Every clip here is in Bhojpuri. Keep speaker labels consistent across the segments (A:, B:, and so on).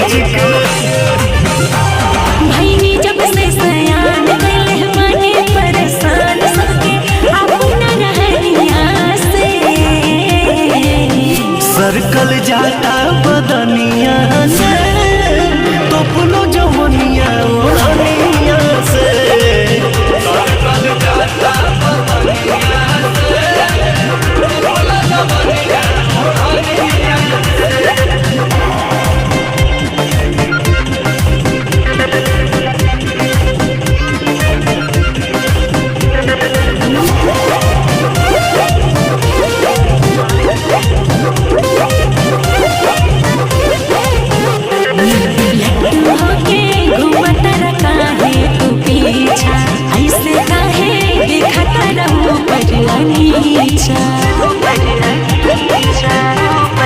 A: तेज के
B: भईनी जब से सयान गइल माने परेशान सबके अपना रहनिया से
A: सर्कल जाता बदनिया से तोपलो जवनिया ओढ़निया से सर्कल जाता बदनिया से तोपलो जवनिया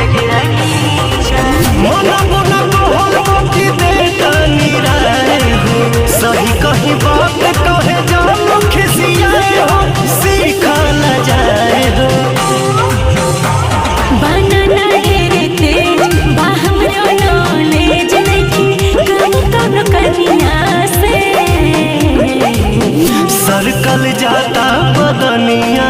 A: ओढ़निया मोना मोना कहल बाकी देता निराए हो सही कहीं बात कहे जानो खिसियाए हो सीखल जाए हो
B: बनाना ढेरे तेज बा हमरो नॉलेज नहीं कम कनिया से
A: सर्कल जाता बदनिया